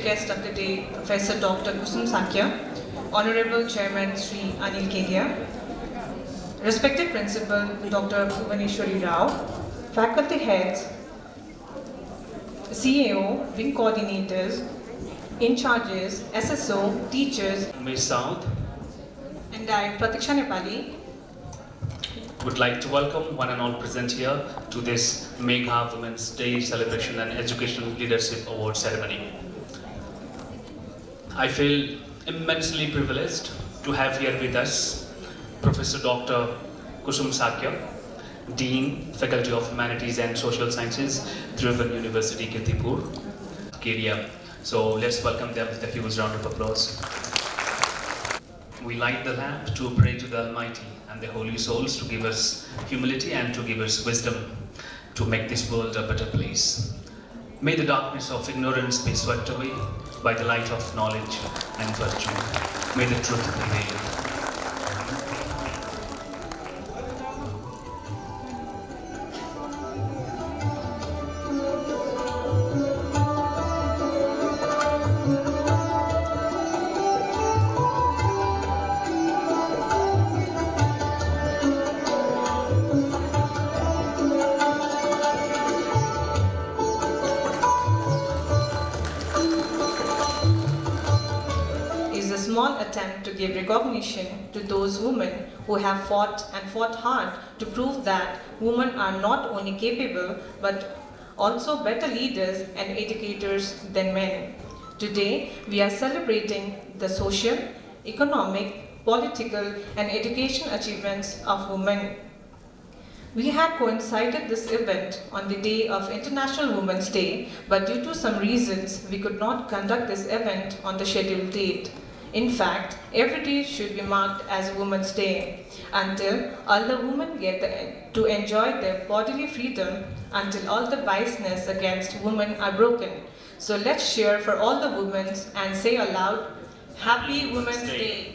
guest of the day, Professor Dr. Kusum Sakya, Honorable Chairman Sri Anil Kedia, respected Principal Dr. Bhuvaneshwari Rao, faculty heads, CAO, wing coordinators, in charges, SSO, teachers, Miss South, and I, Pratiksha Nepali, would like to welcome one and all present here to this Megha Women's Day Celebration and Educational Leadership Award ceremony. I feel immensely privileged to have here with us Professor Dr. Kusum Sakya, Dean, Faculty of Humanities and Social Sciences, Driven University, Kirtipur, Kedia. So let's welcome them with a huge round of applause. We light the lamp to pray to the Almighty and the Holy Souls to give us humility and to give us wisdom to make this world a better place. May the darkness of ignorance be swept away by the light of knowledge and virtue. May the truth prevail. Small attempt to give recognition to those women who have fought and fought hard to prove that women are not only capable but also better leaders and educators than men. Today, we are celebrating the social, economic, political and education achievements of women. We had coincided this event on the day of International Women's Day, but due to some reasons, we could not conduct this event on the scheduled date. In fact, every day should be marked as Women's Day until all the women get to enjoy their bodily freedom, until all the biasness against women are broken. So let's cheer for all the women and say aloud, Happy Women's Day.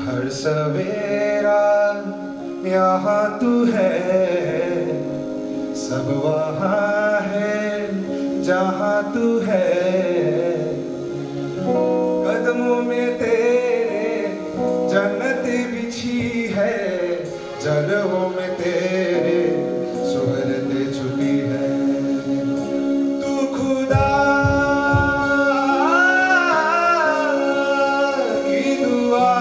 हर सवेरा यहाँ तू है, सब वहाँ है जहाँ तू है, कदमों में तेरे जन्नत बिछी है, जलवों में तेरे सुहरत छुपी है, तू खुदा की दुआ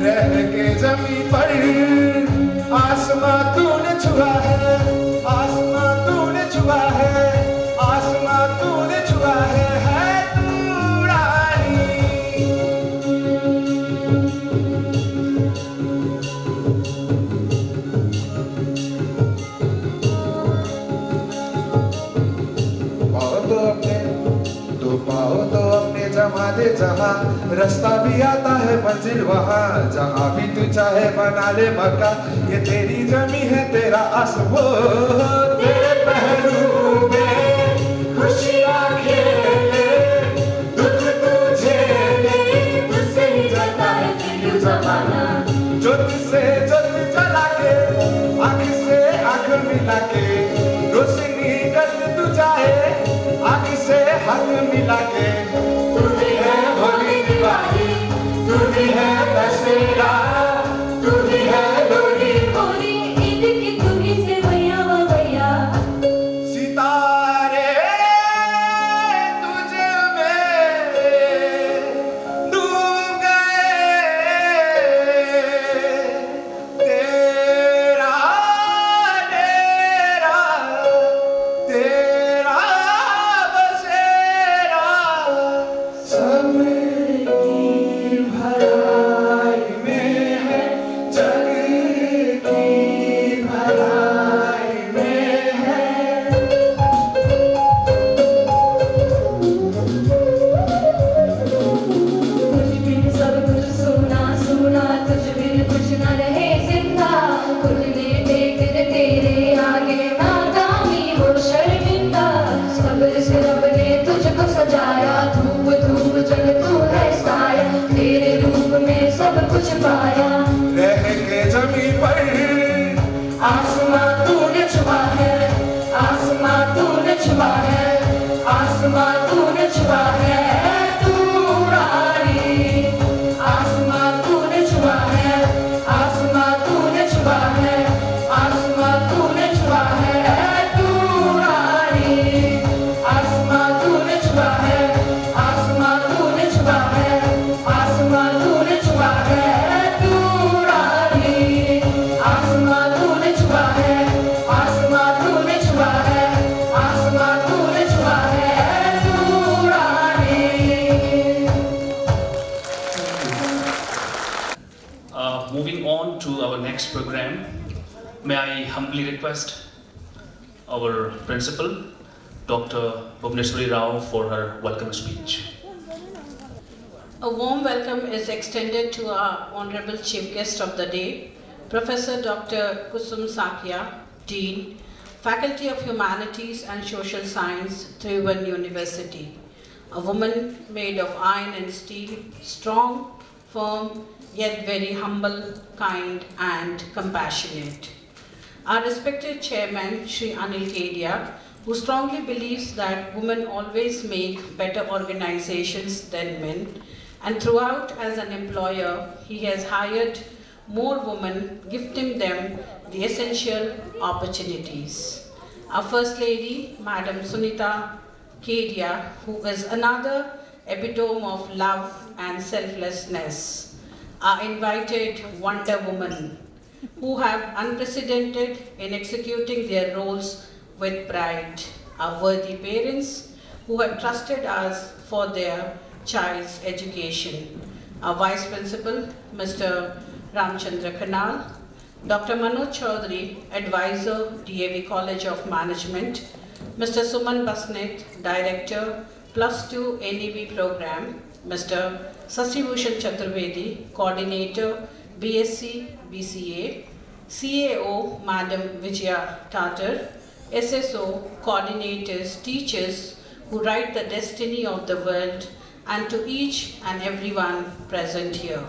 रह के जमी पर आसमां तूने छुआ है, आसमां तूने छुआ है, आसमां तूने छुआ है तू रानी। पाओ तो अपने जमा दे जहाँ, रास्ता भी आता है मंजिल वहाँ, जहाँ भी तू चाहे बना ले मक्का, ये तेरी जमी है तेरा आसमां, तेरे पहलू में खुशियाँ खेले, दुख तुझे ले, तुझसे ही जाता है दिल जमाना, जो तुझसे जला के, आँख से आँख मिला के, रोशनी कर तू चाहे, आँख से हाथ मिला के, तू ही है होली दिवाली, तू ही है दशहरा, तू ही है लोहड़ी, होली ईद की तू ही से भैया वो भैया, आसमां तूने छुआ है, आसमां तूने छुआ है, आसमां तूने छुआ है तू रानी। आसमां तूने छुआ है, आसमां तूने छुआ है, आसमां तूने छुआ है तू रानी। आसमां तूने छुआ है, आसमां तूने छुआ है, आसमां तूने छुआ है तू रानी। आसमां तूने छुआ है, आसमां तूने छुआ है, आसमां तूने छुआ है तू रानी। Moving on to our next program, may I humbly request our principal, Dr. Bhuvneshwari Rao, for her welcome speech. A warm welcome is extended to our Honorable Chief Guest of the day, Professor Dr. Kusum Sakya, Dean, Faculty of Humanities and Social Science, Trivandrum University. A woman made of iron and steel, strong, firm, yet very humble, kind and compassionate. Our respected chairman, Shri Anil Kedia, who strongly believes that women always make better organizations than men, and throughout as an employer, he has hired more women, gifting them the essential opportunities. Our First Lady, Madam Sunita Kedia, who is another epitome of love and selflessness. Our invited Wonder Woman, who have unprecedented in executing their roles with pride. Our worthy parents, who have trusted us for their child's education. Our Vice Principal, Mr. Ramchandra Kanal, Dr. Manoj Chaudhary, Advisor, DAV College of Management, Mr. Suman Basnet, Director, Plus 2 NEB Program, Mr. Sasibhushan Chaturvedi, Coordinator, BSc, BCA, CAO, Madam Vijaya Tatar, SSO, coordinators, teachers who write the destiny of the world, and to each and everyone present here.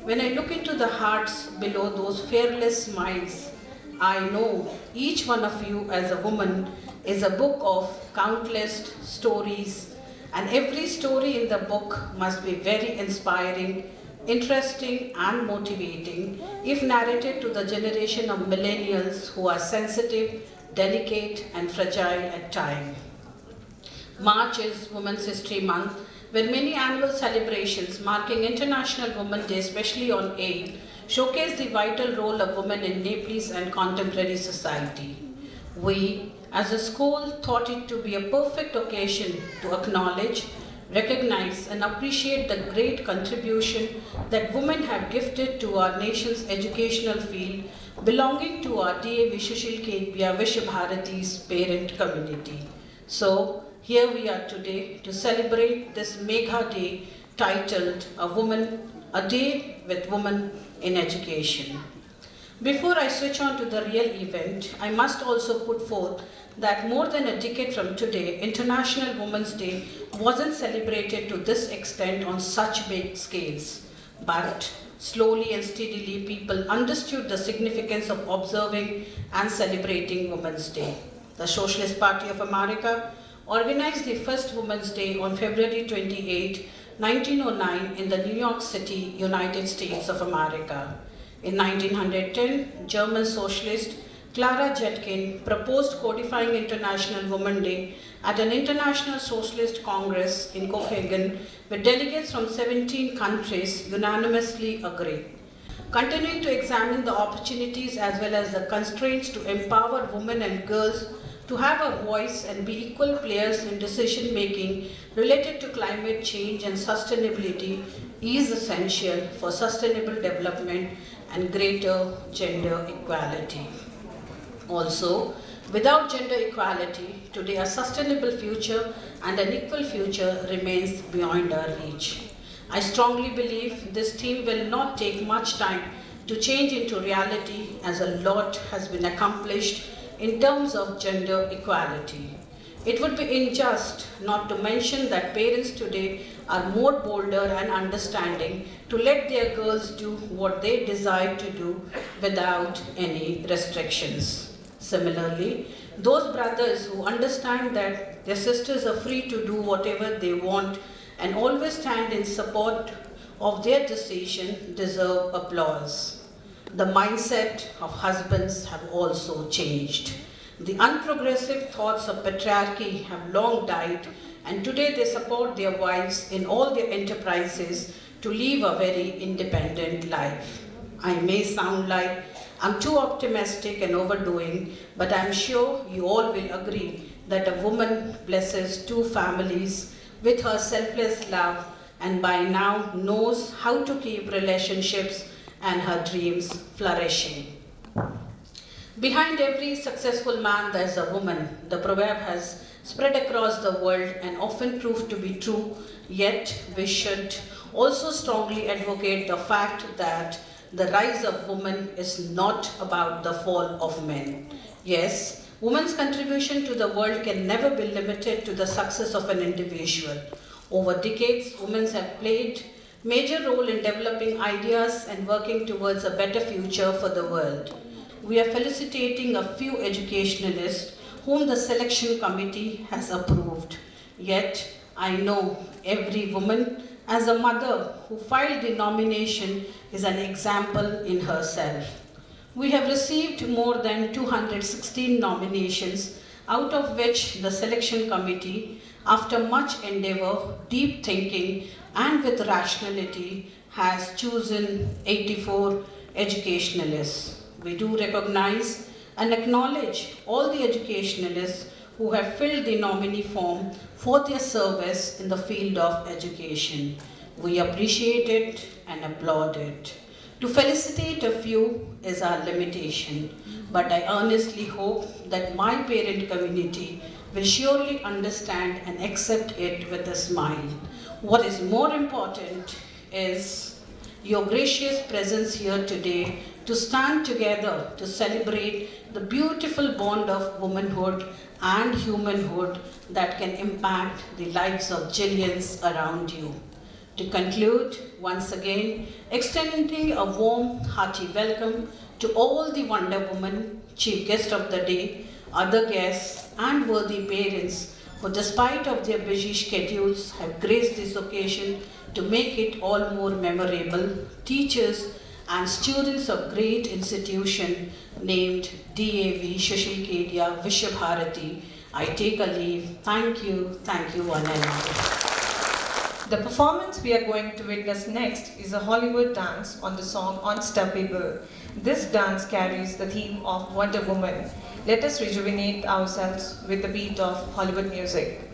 When I look into the hearts below those fearless smiles, I know each one of you as a woman is a book of countless stories, and every story in the book must be very inspiring, interesting and motivating if narrated to the generation of millennials who are sensitive, delicate and fragile at times. March is Women's History Month, where many annual celebrations marking International Women's Day, especially on 8, showcase the vital role of women in Nepalese and contemporary society. We, as a school, thought it to be a perfect occasion to acknowledge, recognize and appreciate the great contribution that women have gifted to our nation's educational field, belonging to our DAV Sushil Kedia Vishwa Bharati's parent community. So, here we are today to celebrate this Megha Day titled A Day with Women in Education. Before I switch on to the real event, I must also put forth that more than a decade from today, International Women's Day wasn't celebrated to this extent on such big scales. But slowly and steadily, people understood the significance of observing and celebrating Women's Day. The Socialist Party of America organized the first Women's Day on February 28, 1909 in the New York City, United States of America. In 1910, German socialist Clara Zetkin proposed codifying International Women's Day at an International Socialist Congress in Copenhagen, where delegates from 17 countries unanimously agreed. Continuing to examine the opportunities as well as the constraints to empower women and girls to have a voice and be equal players in decision making related to climate change and sustainability is essential for sustainable development and greater gender equality. Also, without gender equality, today a sustainable future and an equal future remains beyond our reach. I strongly believe this theme will not take much time to change into reality, as a lot has been accomplished in terms of gender equality. It would be unjust not to mention that parents today are more bolder and understanding to let their girls do what they desire to do without any restrictions. Similarly, those brothers who understand that their sisters are free to do whatever they want and always stand in support of their decision deserve applause. The mindset of husbands have also changed. The unprogressive thoughts of patriarchy have long died, and today they support their wives in all their enterprises to live a very independent life. I may sound like I'm too optimistic and overdoing, but I'm sure you all will agree that a woman blesses two families with her selfless love and by now knows how to keep relationships and her dreams flourishing. Behind every successful man there is a woman. The proverb has spread across the world and often proved to be true, yet we should also strongly advocate the fact that the rise of women is not about the fall of men. Yes, women's contribution to the world can never be limited to the success of an individual. Over decades, women have played major role in developing ideas and working towards a better future for the world. We are felicitating a few educationalists whom the selection committee has approved. Yet, I know every woman as a mother who filed the nomination is an example in herself. We have received more than 216 nominations, out of which the selection committee, after much endeavor, deep thinking, and with rationality, has chosen 84 educationalists. We do recognize and acknowledge all the educationalists who have filled the nominee form for their service in the field of education. We appreciate it and applaud it. To felicitate a few is our limitation, but I earnestly hope that my parent community will surely understand and accept it with a smile. What is more important is your gracious presence here today to stand together to celebrate the beautiful bond of womanhood and humanhood that can impact the lives of zillions around you. To conclude, once again, extending a warm, hearty welcome to all the Wonder Woman, Chief Guest of the Day, other guests, and worthy parents who, despite of their busy schedules, have graced this occasion to make it all more memorable, teachers and students of great institution named DAV, Sushil, Kedia, Vishwa, Bharati. I take a leave. Thank you one and all. The performance we are going to witness next is a Hollywood dance on the song Unstoppable. This dance carries the theme of Wonder Woman. Let us rejuvenate ourselves with the beat of Hollywood music.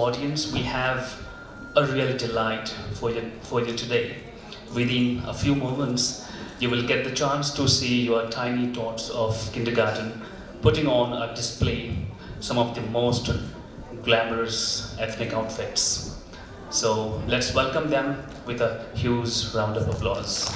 audience, we have a real delight for you today. Within a few moments, you will get the chance to see your tiny tots of kindergarten putting on a display some of the most glamorous ethnic outfits. So let's welcome them with a huge round of applause.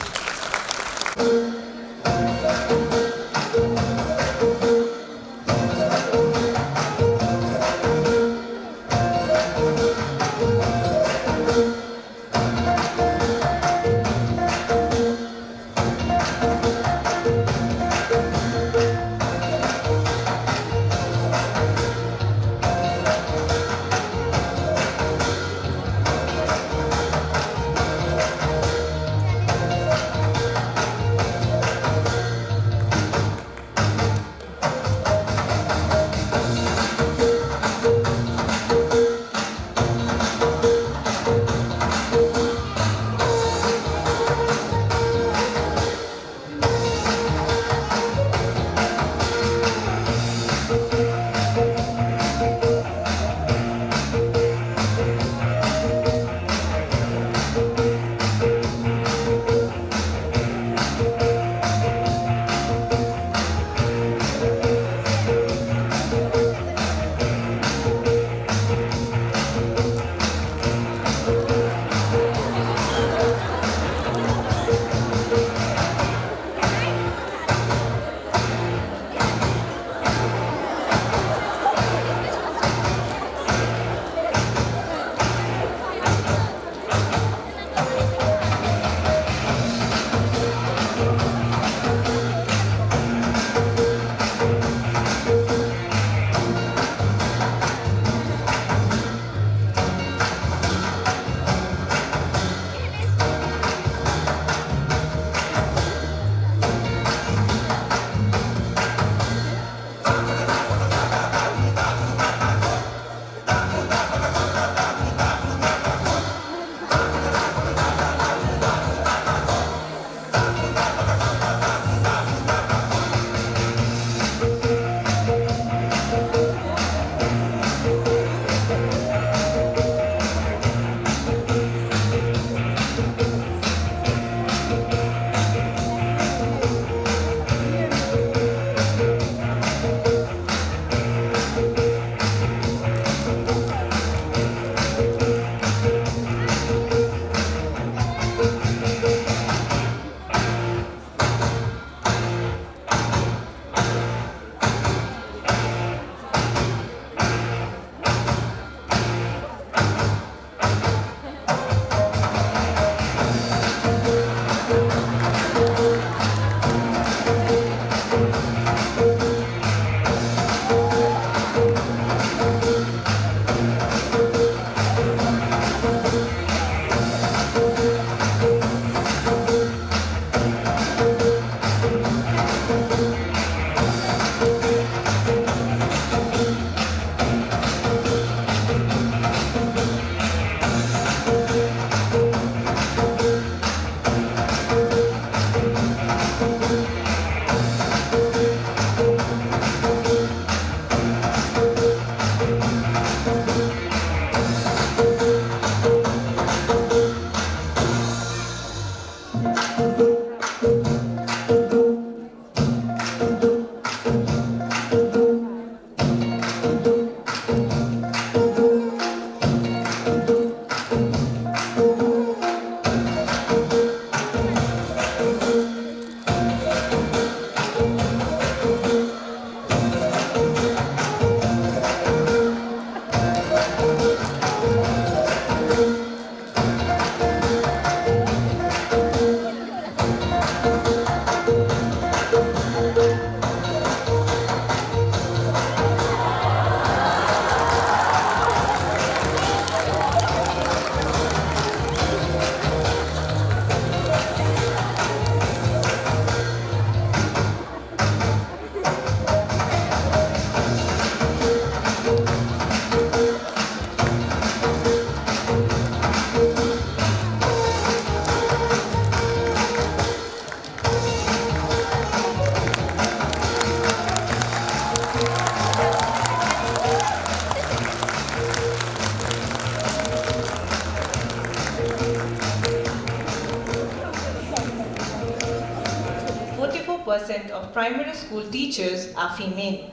40% of primary school teachers are female.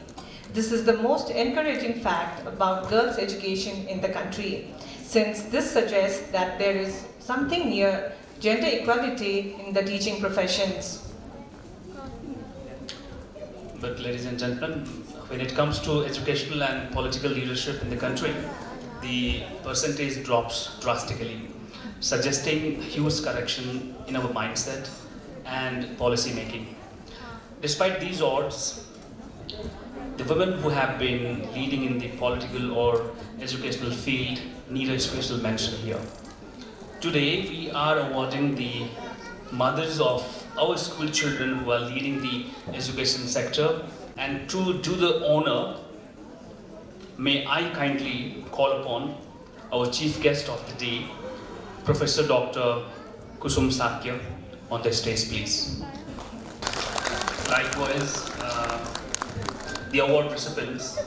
This is the most encouraging fact about girls' education in the country, since this suggests that there is something near gender equality in the teaching professions. But ladies and gentlemen, when it comes to educational and political leadership in the country, the percentage drops drastically, suggesting huge correction in our mindset and policy making. Despite these odds, the women who have been leading in the political or educational field need a special mention here. Today, we are awarding the mothers of our school children who are leading the education sector, and to do the honor, may I kindly call upon our chief guest of the day, Professor Dr. Kusum Sakya, on the stage, please. Likewise, the award recipients,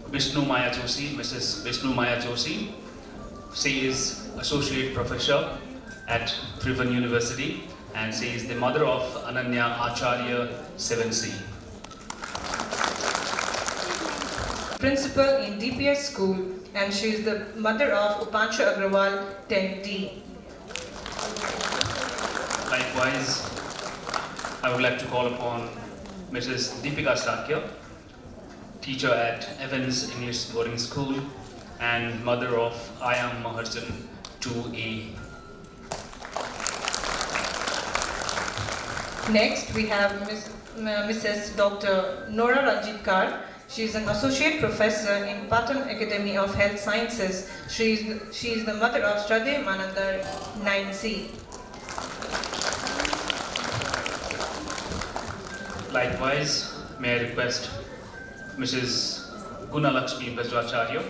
Vishnu Maya Joshi, Mrs. Vishnu Maya Joshi. She is Associate Professor at Tribhuvan University, and she is the mother of Ananya Acharya 7C. Principal in DPS school, and she is the mother of Upanshu Agrawal 10D. Likewise, I would like to call upon Mrs. Deepika Sakya, teacher at Evans English Boarding School and mother of Ayam Maharjan 2A. Next, we have Mrs. Dr. Nora Ranjitkar. She is an associate professor in Patan Academy of Health Sciences. She is the mother of Shraddhe Manandar 9C. Likewise, may I request Mrs. Gunalakshmi Bajracharya,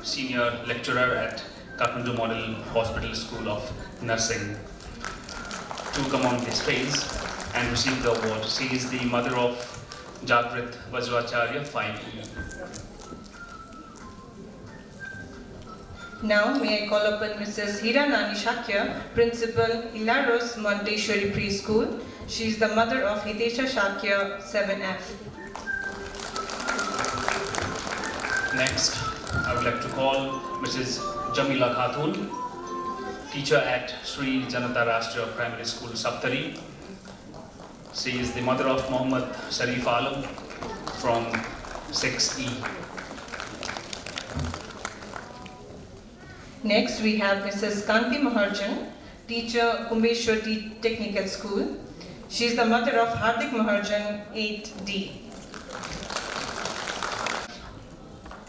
senior lecturer at Kathmandu Model Hospital School of Nursing, to come on this stage and receive the award. She is the mother of Jagrit Vajracharya 5E. Now, may I call upon Mrs. Hiranani Shakya, Principal, Ilaros Montessori Preschool. She is the mother of Hitesha Shakya 7F. Next, I would like to call Mrs. Jamila Khatun, teacher at Sri Janata Rashtriya Primary School, Saptari. She is the mother of Muhammad Sharif Alam from 6E. Next, we have Mrs. Kanti Maharjan, teacher, Kumbeshwar Technical School. She is the mother of Hardik Maharjan 8D.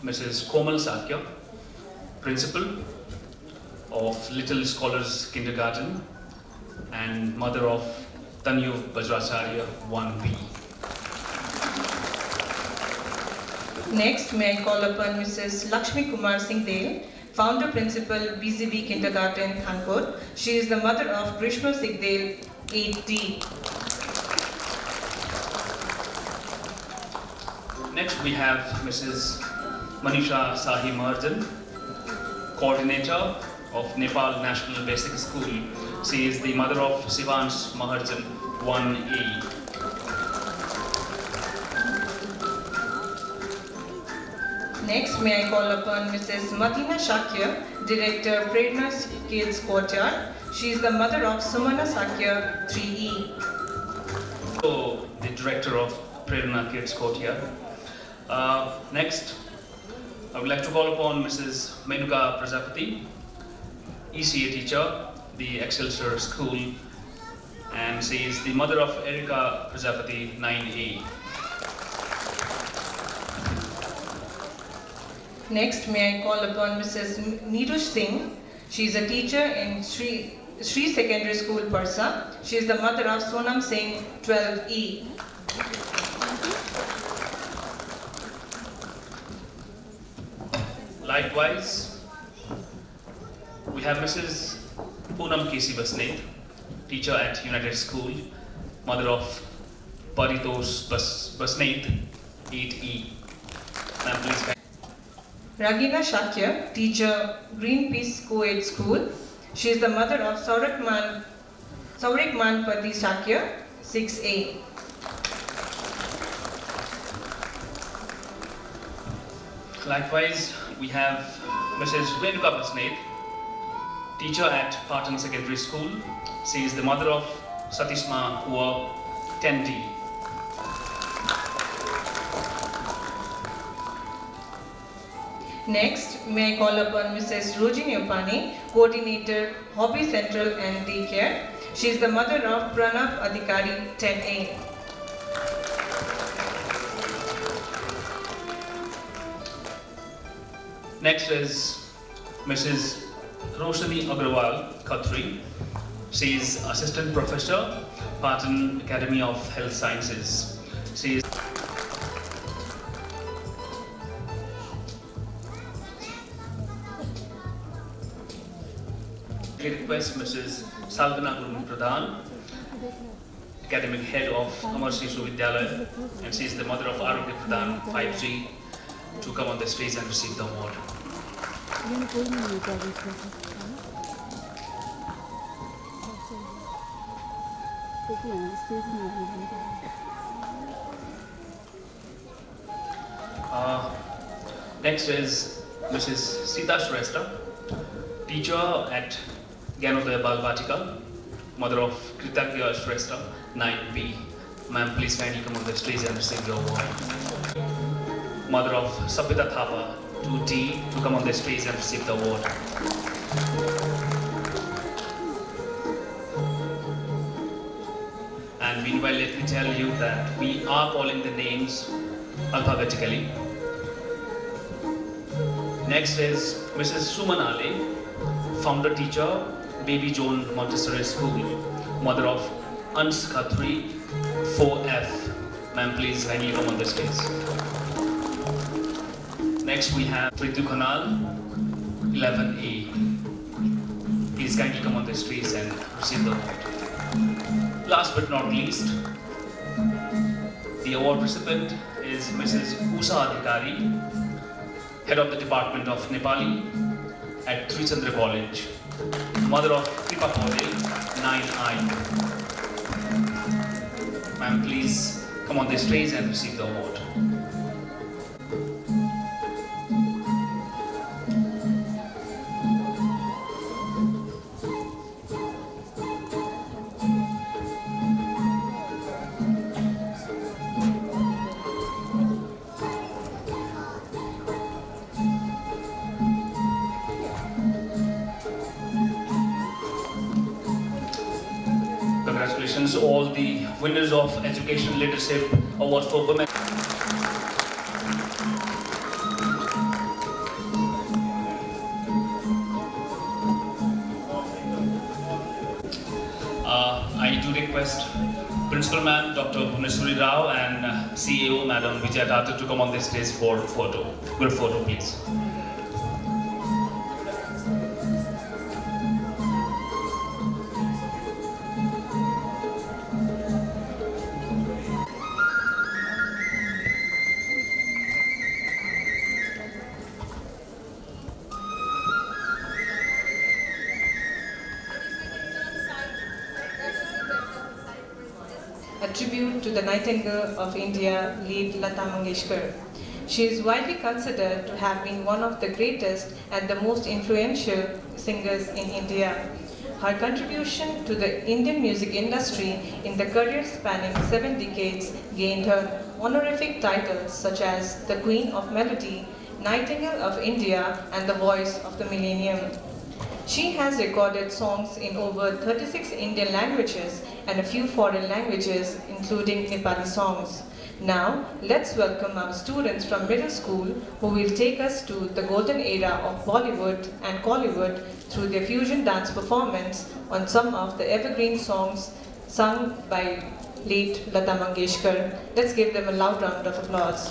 Mrs. Komal Sakya, principal of Little Scholars Kindergarten and mother of Tanyu Bajracharya 1B. Next, may I call upon Mrs. Lakshmi Kumar Singhdale, founder principal BCB Kindergarten, Kanpur. She is the mother of Grishma Singhdale 8D. Next, we have Mrs. Manisha Sahi Maharjan, coordinator of Nepal National Basic School. She is the mother of Sivansh Maharjan 1A. Next, may I call upon Mrs. Madina Shakya, director, Prerna Kids Courtyard. She is the mother of Sumana Shakya 3E. So, the director of Prerna Kids Courtyard. Next, I would like to call upon Mrs. Menuka Prajapati, ECA teacher, the Excelsior School, and she is the mother of Erika Prajapati 9A. Next, may I call upon Mrs. Neerush Singh. She is a teacher in Sri Secondary School, Parsa. She is the mother of Sonam Singh 12E. Likewise, we have Mrs. Poonam Kesi Basnet, teacher at United School, mother of Paritos Basnet 8E. Ma'am, please. Ragina Shakya, teacher, Greenpeace Co-ed School. She is the mother of Saurik Manpati Shakya 6A. Likewise, we have Mrs. Renuka Basnet, teacher at Parton Secondary School. She is the mother of Satishma, who are 10D. Next, may I call upon Mrs. Rojini Upani, Coordinator, Hobby Central and Daycare. She is the mother of Pranab Adhikari, 10A. Next is Mrs. Roshani Agrawal Khatri. She is Assistant Professor, Parton Academy of Health Sciences. She is I request Mrs. Salvana Gurun Pradhan, Academic Head of Amar Shishu Vidyalaya, and she is the mother of Arogya Pradhan 5G, to come on the stage and receive the award. Next is Mrs. Sita Shrestha, teacher at Gyanodaya Bal Vatika, mother of Kritagya Shrestha, 9B. Ma'am, please kindly come on the stage and receive the award. Mother of Sabita Thapa, 2D, to come on the stage and receive the award. And meanwhile, let me tell you that we are calling the names alphabetically. Next is Mrs. Suman Ali, founder teacher, Baby Joan Montessori School, mother of Ans Khatri, 4F. Ma'am, please kindly come on the stage. Next we have Ritu Khanal, 11A. Please kindly come on the stage and receive the award. Last but not least, the award recipient is Mrs. Usha Adhikari, Head of the Department of Nepali at Trichandra College, mother of Kripa Paudel, 9I. Ma'am, please come on the stage and receive the award. Congratulations all the winners of Education Leadership Award for Women. I do request Principal Ma'am Dr. Bhuneswari Rao and CEO Madam Vijaya Thakur to come on the stage for photo. Group photo, please. A tribute to the Nightingale of India, late Lata Mangeshkar. She is widely considered to have been one of the greatest and the most influential singers in India. Her contribution to the Indian music industry in the career spanning 7 decades gained her honorific titles such as the Queen of Melody, Nightingale of India, and the Voice of the Millennium. She has recorded songs in over 36 Indian languages and a few foreign languages, including Nepali songs. Now, let's welcome our students from middle school who will take us to the golden era of Bollywood and Collywood through their fusion dance performance on some of the evergreen songs sung by late Lata Mangeshkar. Let's give them a loud round of applause.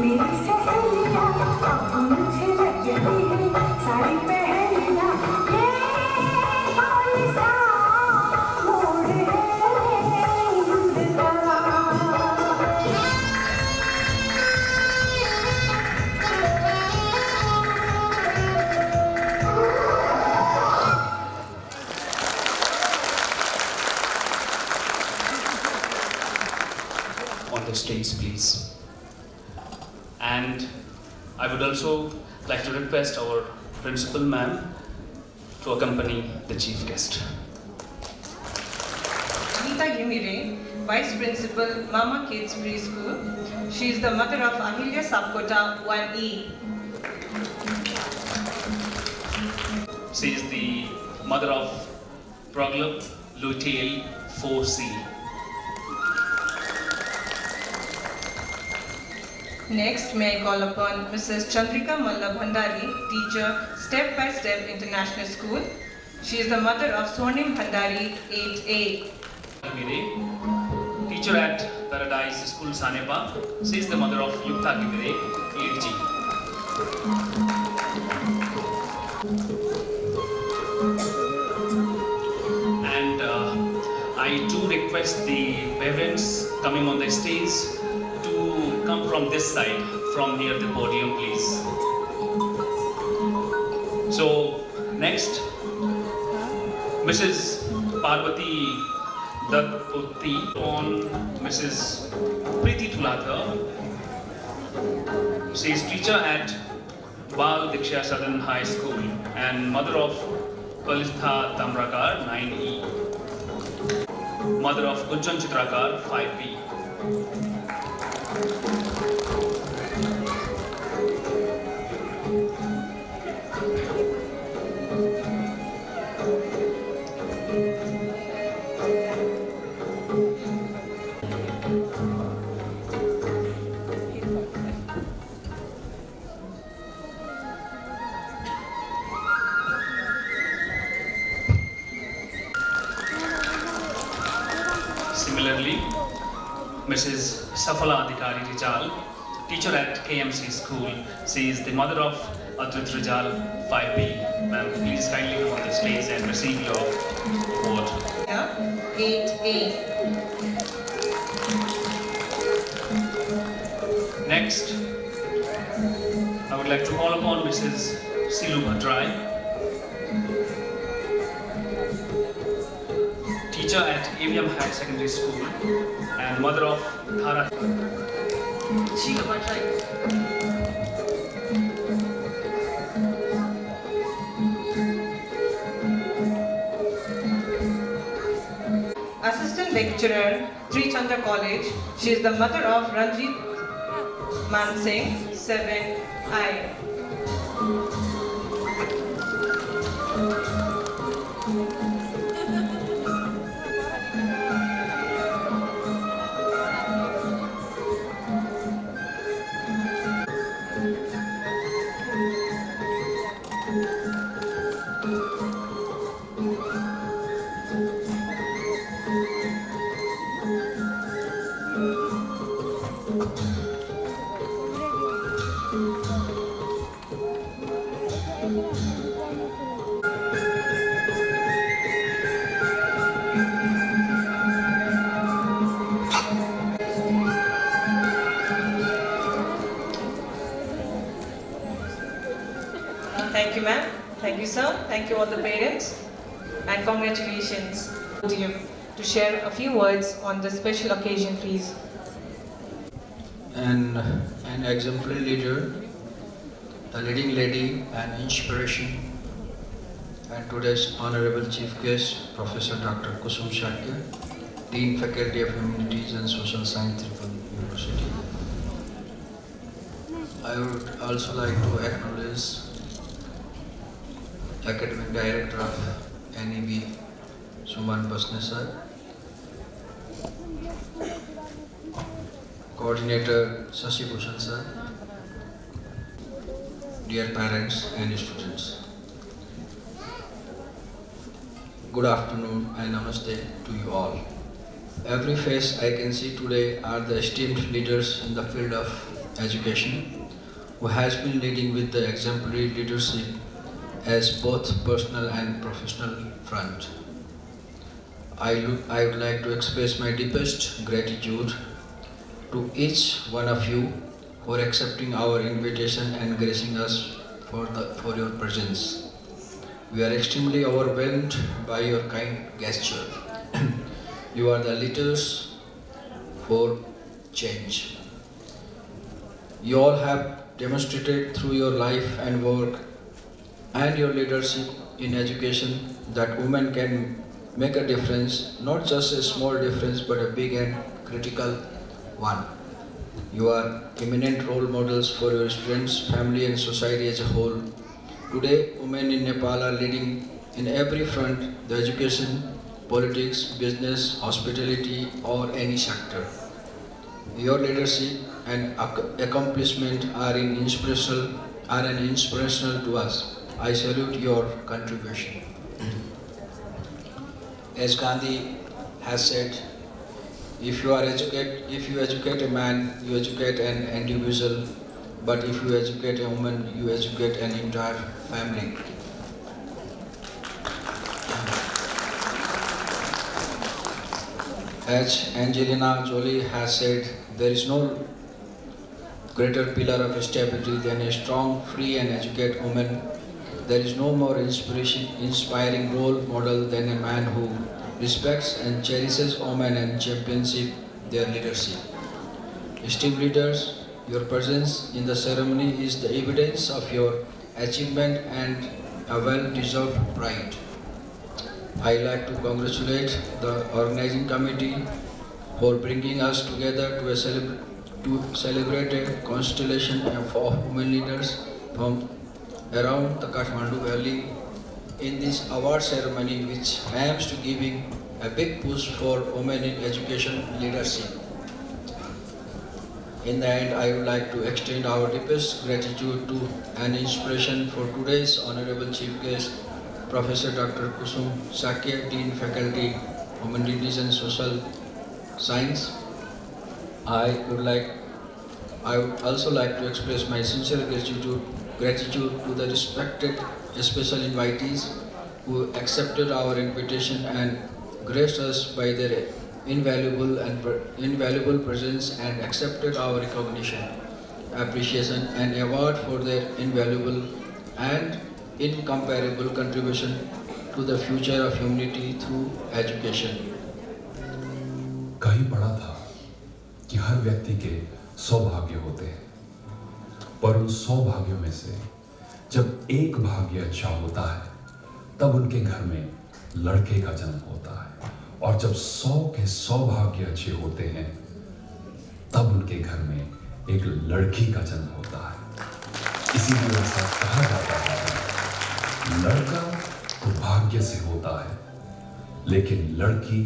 मेरी सहेलियाँ अब मुझे लग रही है साड़ी पहनिया ये कौन सा मोड़ है हिंद का On the stage, please. And I would also like to request our principal ma'am to accompany the chief guest. Geeta Gimire, Vice Principal, Mama Kids Preschool. She is the mother of Ahilya Sapkota 1E. She is the mother of Proglop Luteal 4C. Next, may I call upon Mrs. Chandrika Malla Bhandari, teacher, Step by Step International School. She is the mother of Swarnim Bhandari, 8A. Gimire, teacher at Paradise School Sanepa. She is the mother of Yukta Gimire, 8G. And I do request the parents coming on the stage to come from this side, from near the podium, please. So, next, Mrs. Parvati Dattputti on Mrs. Preeti Thulatha. She is teacher at Bal Diksha Southern High School and mother of Palitha Tamrakar 9E. Mother of Gunjan Chitrakar 5B. Similarly, Mrs. Safala Adhikari Rijal, teacher at KMC School. She is the mother of Adrit Rijal 5B. Ma'am, please kindly come on the stage and receive your award. 8A. Next, I would like to call upon Mrs. Silu Bhatrai, teacher at AVM High Secondary School and mother of Dhara. Sheila Bhatrai. Assistant lecturer, Sri Chandra College. She is the mother of Ranjit Mansingh, 7I. Thank you, ma'am. Thank you, sir. Thank you, all the parents. And congratulations to share a few words on this special occasion, please. An exemplary leader, a leading lady, an inspiration, and today's honorable chief guest, Professor Dr. Kusum Sakya, Dean Faculty of Humanities and Social Science, NEPAL University. I would also like to acknowledge Academic Director of NEB, Suman Basne sir, Coordinator Shashi Bhushan sir, dear parents and students. Good afternoon and namaste to you all. Every face I can see today are the esteemed leaders in the field of education, who has been leading with the exemplary leadership as both personal and professional front. I would like to express my deepest gratitude to each one of you for accepting our invitation and gracing us for your presence. We are extremely overwhelmed by your kind gesture. You are the leaders for change. You all have demonstrated through your life and work and your leadership in education that women can make a difference, not just a small difference but a big and critical one. You are eminent role models for your students, family and society as a whole. Today, women in Nepal are leading in every front, the education, politics, business, hospitality or any sector. Your leadership and accomplishment are an inspirational to us. I salute your contribution. As Gandhi has said, if you educate a man, you educate an individual, but if you educate a woman, you educate an entire family. As Angelina Jolie has said, there is no greater pillar of stability than a strong, free and educated woman. There is no more inspiring role model than a man who respects and cherishes women and champions their leadership. Esteemed leaders, your presence in the ceremony is the evidence of your achievement and a well-deserved pride. I like to congratulate the organizing committee for bringing us together to celebrate a constellation of women leaders from around the Kathmandu Valley in this award ceremony, which aims to giving a big push for women in education leadership. In the end, I would like to extend our deepest gratitude to and inspiration for today's Honorable Chief Guest, Professor Dr. Kusum Sakya, Dean Faculty, Humanities and Social Science. I would also like to express my sincere gratitude to the respected special invitees who accepted our invitation and graced us by their invaluable presence and accepted our recognition, appreciation and award for their invaluable and incomparable contribution to the future of humanity through education. कहीं पढ़ा था कि हर व्यक्ति के सौभाग्य होते हैं, पर उन सौभाग्यों में से जब एक भाग्य अच्छा होता है तब उनके घर में लड़के का जन्म होता है, और जब 100 के सौभाग्य अच्छे होते हैं तब उनके घर में एक लड़की का जन्म होता है। इसीलिए ऐसा कहा जाता है, लड़का तो भाग्य से होता है लेकिन लड़की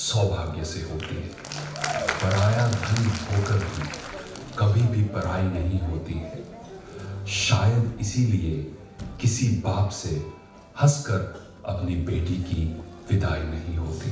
सौभाग्य से होती है। पराया धन होकर भी कभी भी पराई नहीं होती है। शायद इसीलिए किसी बाप से हंसकर अपनी बेटी की विदाई नहीं होती।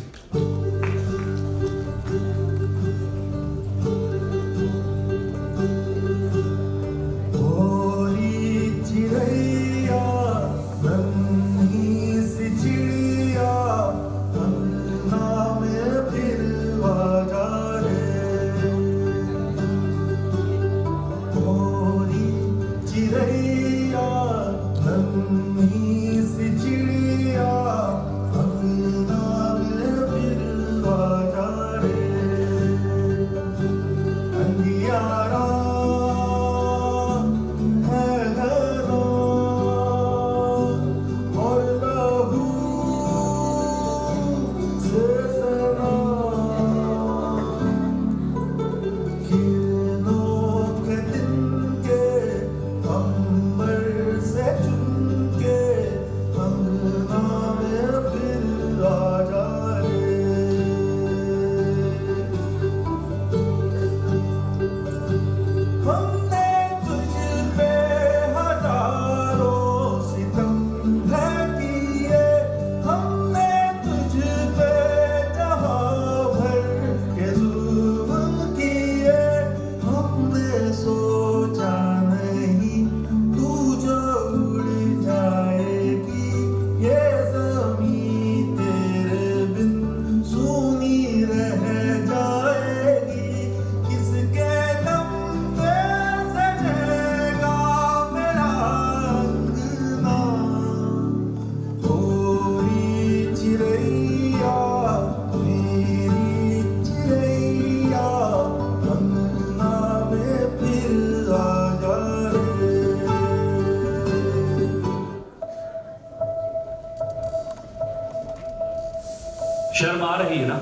आ रही है ना?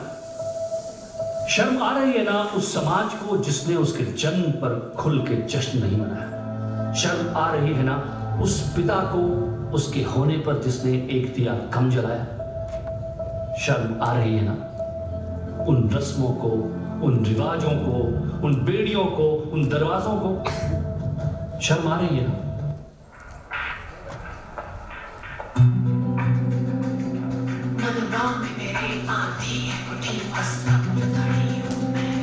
शर्म आ रही है ना उस समाज को जिसने उसके जन्म पर खुल के जश्न नहीं मनाया? शर्म आ रही है ना उस पिता को उसके होने पर जिसने एक दिया कम जलाया? शर्म आ रही है ना उन रस्मों को, उन रिवाजों को, उन बेड़ियों को, उन दरवाजों को? शर्म आ रही है ना? मनोभाव में मेरे आती है कुटी अस्तब्ध खड़ी हूँ मैं,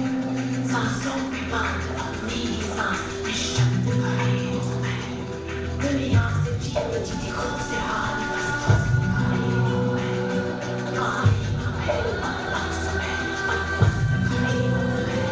सांसों में बांध अपनी सांस निश्शब्द खड़ी हूँ मैं, दुनिया से जीती खुद से हाल बस खड़ी हूँ मैं, आईना में अक्स में मस्त खड़ी हूँ मैं।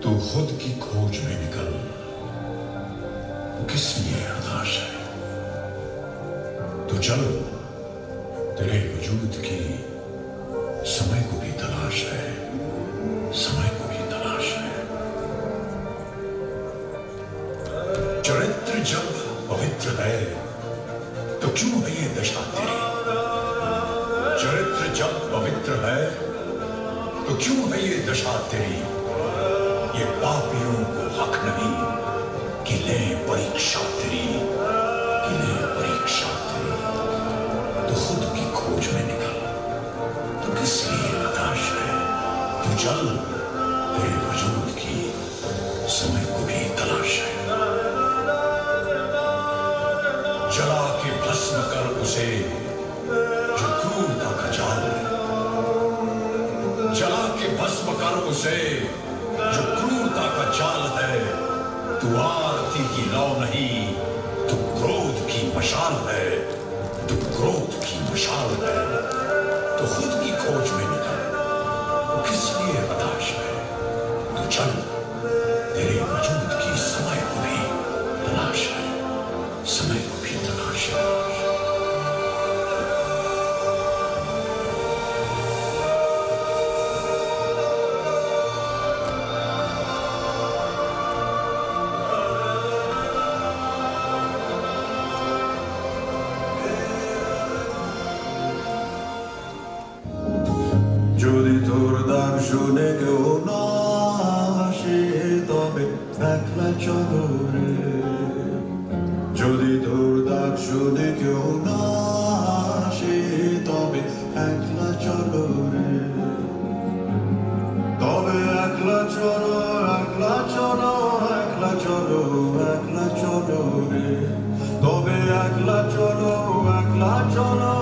तू खुद की खोज में निकल, किस लिए हताश है? तू चल, तेरे वजूद की समय को भी तलाश है, समय को भी तलाश है। चरित्र जब पवित्र है तो क्यों है ये दशा तेरी? चरित्र जब पवित्र है तो क्यों है ये दशा तेरी? ये पापियों को हक नहीं कि ले परीक्षा तेरी, कि ले परीक्षा तेरी। तो खुद की खोज में निकल, तो किस लिए हताश है? तू चल, तेरे वजूद की समय को भी तलाश है। जला के भस्म कर उसे जो क्रूरता का जाल है, जला के भस्म कर उसे जो क्रूरता का जाल है। तू आरती की लौ नहीं, तू क्रोध की मशाल है, तू क्रोध की मशाल है। तो खुद की खोज में निकल, तो किस लिए हताश है? तू चल, तेरे वजूद की समय को भी तलाश है, समय को भी तलाश है। যদি তোর দান শুনে কেউ না আসে তবে একলা চলো রে। যদি তোর দান শুনে কেউ না আসে তবে একলা চলো রে। তবে একলা চলো, একলা চলো, একলা চলো, একলা চলো রে। তবে একলা চলো, একলা চলো,